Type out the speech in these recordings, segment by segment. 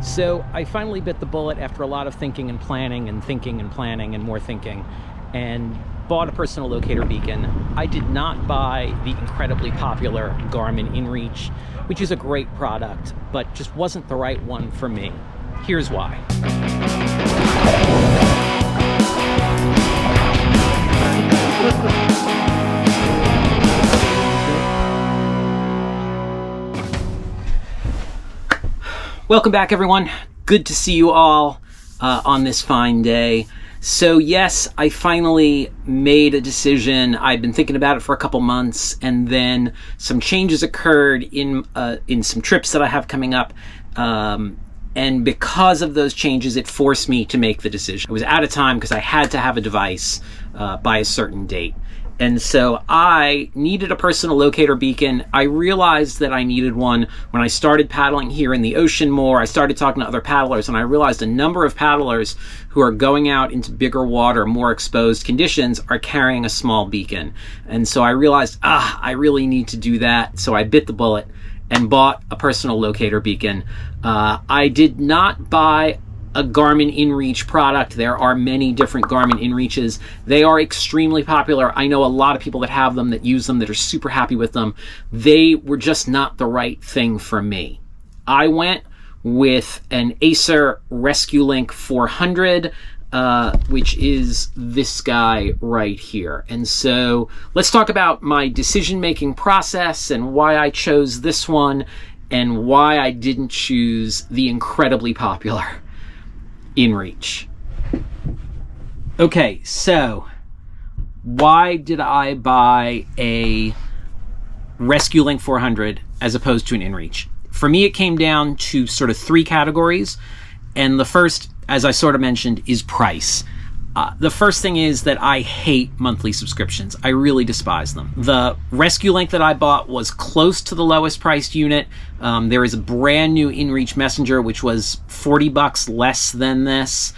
So I finally bit the bullet after a lot of thinking and planning and thinking and planning and more thinking, and bought a personal locator beacon. I did not buy the incredibly popular Garmin Inreach, which is a great product, but just wasn't the right one for me. Here's why. Welcome back, everyone. Good to see you all on this fine day. So yes, I finally made a decision. I've been thinking about it for a couple months, and then some changes occurred in some trips that I have coming up. And because of those changes, it forced me to make the decision. I was out of time because I had to have a device by a certain date. And so I needed a personal locator beacon. I realized that I needed one when I started paddling here in the ocean more. I started talking to other paddlers, and I realized a number of paddlers who are going out into bigger water, more exposed conditions, are carrying a small beacon. And so I realized, I really need to do that. So I bit the bullet and bought a personal locator beacon. I did not buy a Garmin Inreach product. There are many different Garmin Inreaches. They are extremely popular. I know a lot of people that have them, that use them, that are super happy with them. They were just not the right thing for me. I went with an Acer Rescue Link 400, which is this guy right here. And so let's talk about my decision-making process and why I chose this one and why I didn't choose the incredibly popular Inreach. Okay, so why did I buy a Rescue Link 400 as opposed to an Inreach? For me, it came down to sort of three categories, and the first, as I sort of mentioned, is price. The first thing is that I hate monthly subscriptions. I really despise them. The Rescue Link that I bought was close to the lowest priced unit. There is a brand new Inreach Messenger, which was $40 less than this.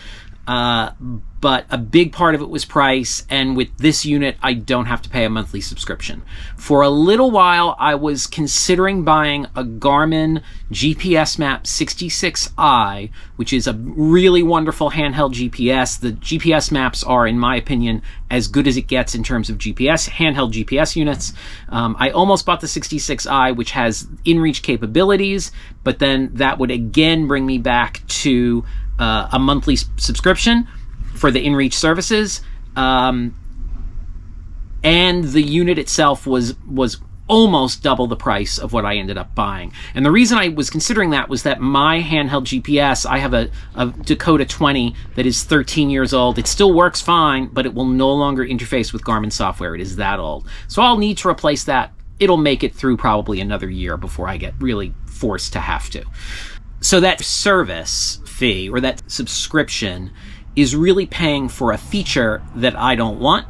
But a big part of it was price, and with this unit, I don't have to pay a monthly subscription. For a little while, I was considering buying a Garmin GPS Map 66i, which is a really wonderful handheld GPS. The GPS maps are, in my opinion, as good as it gets in terms of GPS, handheld GPS units. I almost bought the 66i, which has Inreach capabilities, but then that would again bring me back to a monthly subscription for the Inreach services, and the unit itself was almost double the price of what I ended up buying. And the reason I was considering that was that my handheld GPS, I have a Dakota 20 that is 13 years old. It still works fine, but it will no longer interface with Garmin software. It is that old. So I'll need to replace that. It'll make it through probably another year before I get really forced to have to. So that service fee, or that subscription, is really paying for a feature that I don't want,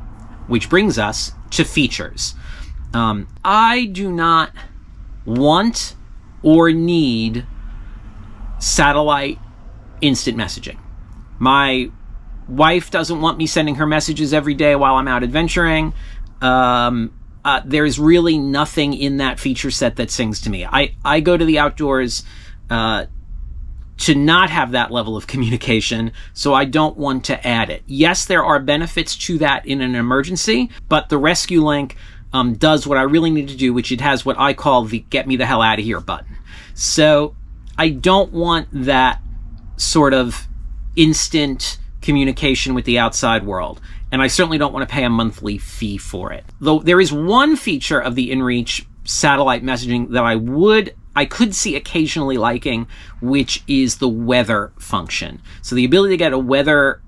which brings us to features. I do not want or need satellite instant messaging. My wife doesn't want me sending her messages every day while I'm out adventuring. There's really nothing in that feature set that sings to me. I go to the outdoors to not have that level of communication, so I don't want to add it. Yes, there are benefits to that in an emergency, but the Rescue Link does what I really need to do, which it has what I call the get me the hell out of here button. So I don't want that sort of instant communication with the outside world, and I certainly don't want to pay a monthly fee for it. Though there is one feature of the Inreach satellite messaging that I could see occasionally liking, which is the weather function. So the ability to get a weather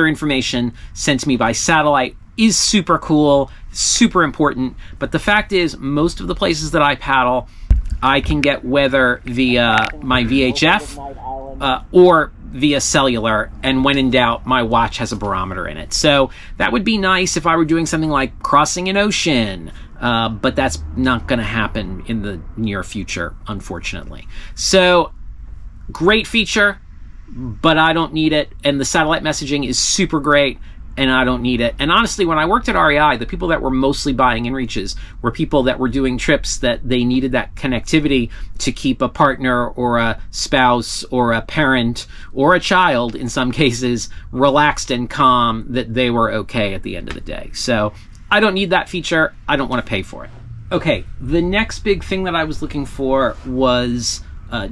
information sent to me by satellite is super cool, super important. But the fact is, most of the places that I paddle, I can get weather via my VHF or via cellular, and when in doubt, my watch has a barometer in it. So that would be nice if I were doing something like crossing an ocean, but that's not going to happen in the near future, unfortunately. So great feature, but I don't need it, and the satellite messaging is super great, and I don't need it. And honestly, when I worked at REI, the people that were mostly buying Inreaches were people that were doing trips that they needed that connectivity to keep a partner or a spouse or a parent or a child, in some cases, relaxed and calm, that they were okay at the end of the day. So I don't need that feature. I don't want to pay for it. Okay, the next big thing that I was looking for was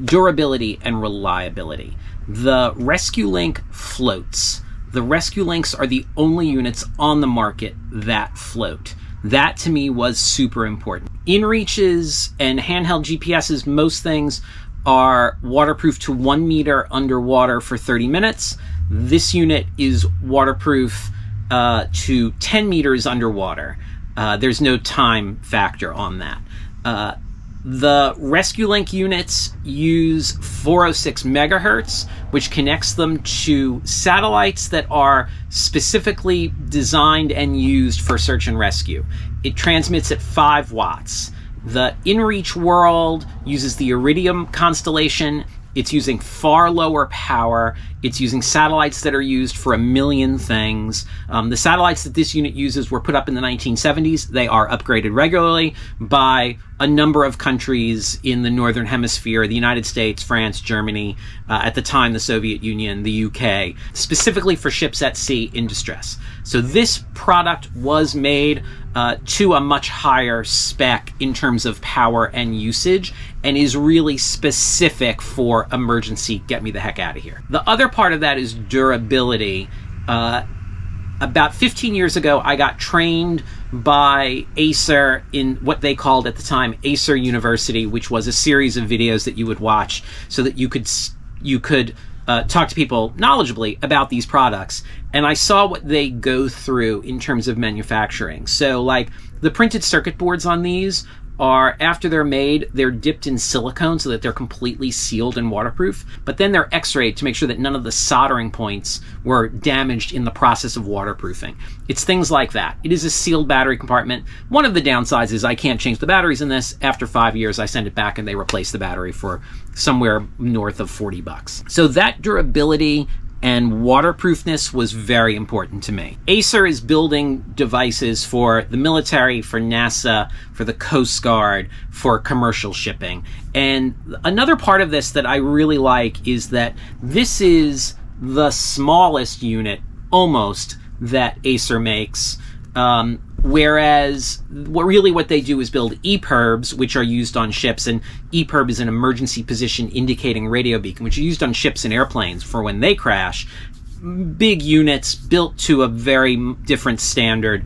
durability and reliability. The Rescue Link floats. The Rescue Links are the only units on the market that float. That to me was super important. Inreaches and handheld GPSs, most things are waterproof to 1 meter underwater for 30 minutes. This unit is waterproof to 10 meters underwater. There's no time factor on that. The Rescue Link units use 406 megahertz, which connects them to satellites that are specifically designed and used for search and rescue. It transmits at 5 watts. The Inreach World uses the Iridium constellation. It's using far lower power. It's using satellites that are used for a million things. The satellites that this unit uses were put up in the 1970s. They are upgraded regularly by a number of countries in the Northern Hemisphere, the United States, France, Germany, at the time the Soviet Union, the UK, specifically for ships at sea in distress. So this product was made to a much higher spec in terms of power and usage, and is really specific for emergency, get me the heck out of here. The other part of that is durability. About 15 years ago, I got trained by Acer in what they called at the time Acer University, which was a series of videos that you would watch so that you could talk to people knowledgeably about these products. And I saw what they go through in terms of manufacturing. So like the printed circuit boards on these are, after they're made, they're dipped in silicone so that they're completely sealed and waterproof, but then they're x-rayed to make sure that none of the soldering points were damaged in the process of waterproofing. It's things like that. It is a sealed battery compartment. One of the downsides is I can't change the batteries in this. After 5 years, I send it back and they replace the battery for somewhere north of $40. So that durability and waterproofness was very important to me. Acer is building devices for the military, for NASA, for the Coast Guard, for commercial shipping. And another part of this that I really like is that this is the smallest unit, almost, that Acer makes. Whereas what they do is build EPIRBs, which are used on ships, and EPIRB is an emergency position indicating radio beacon, which are used on ships and airplanes for when they crash. Big units built to a very different standard.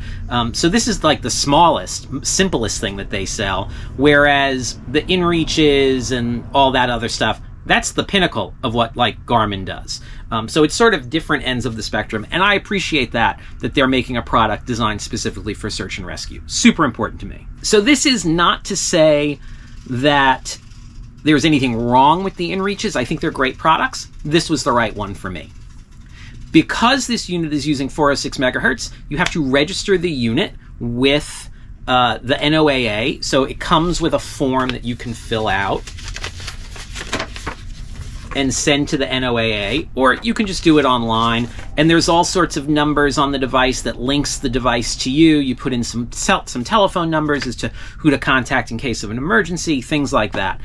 So this is like the smallest, simplest thing that they sell, whereas the Inreaches and all that other stuff, that's the pinnacle of what like Garmin does. So it's sort of different ends of the spectrum, and I appreciate that they're making a product designed specifically for search and rescue. Super important to me. So this is not to say that there's anything wrong with the Inreaches. I think they're great products. This was the right one for me. Because this unit is using 406 megahertz, you have to register the unit with the NOAA. So it comes with a form that you can fill out and send to the NOAA, or you can just do it online. And there's all sorts of numbers on the device that links the device to you. You put in some telephone numbers as to who to contact in case of an emergency, things like that.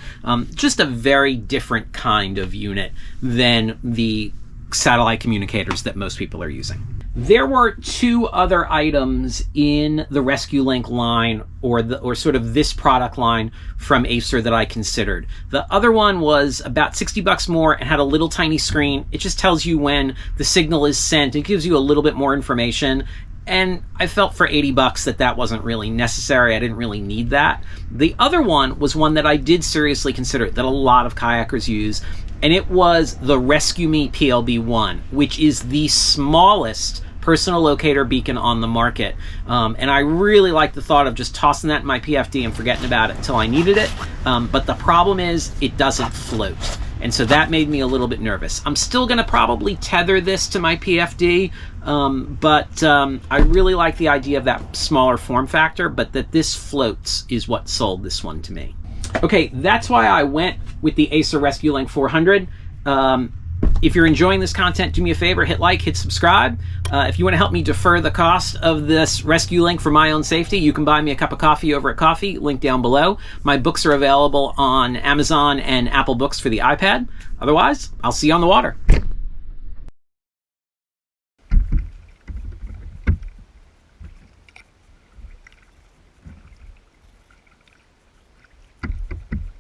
Just a very different kind of unit than the satellite communicators that most people are using. There were 2 other items in the Rescue Link line, or sort of this product line from Acer, that I considered. The other one was about $60 more and had a little tiny screen. It just tells you when the signal is sent. It gives you a little bit more information. And I felt for $80 that wasn't really necessary. I didn't really need that. The other one was one that I did seriously consider, that a lot of kayakers use, and it was the Rescue Me PLB1, which is the smallest personal locator beacon on the market. And I really like the thought of just tossing that in my PFD and forgetting about it until I needed it. But the problem is it doesn't float. And so that made me a little bit nervous. I'm still going to probably tether this to my PFD, but I really like the idea of that smaller form factor, but that this floats is what sold this one to me. Okay, that's why I went with the Acer Rescue Link 400. If you're enjoying this content, do me a favor, hit like, hit subscribe. If you want to help me defer the cost of this rescue link for my own safety, you can buy me a cup of coffee over at Coffee, link down below. My books are available on Amazon and Apple Books for the iPad. Otherwise, I'll see you on the water.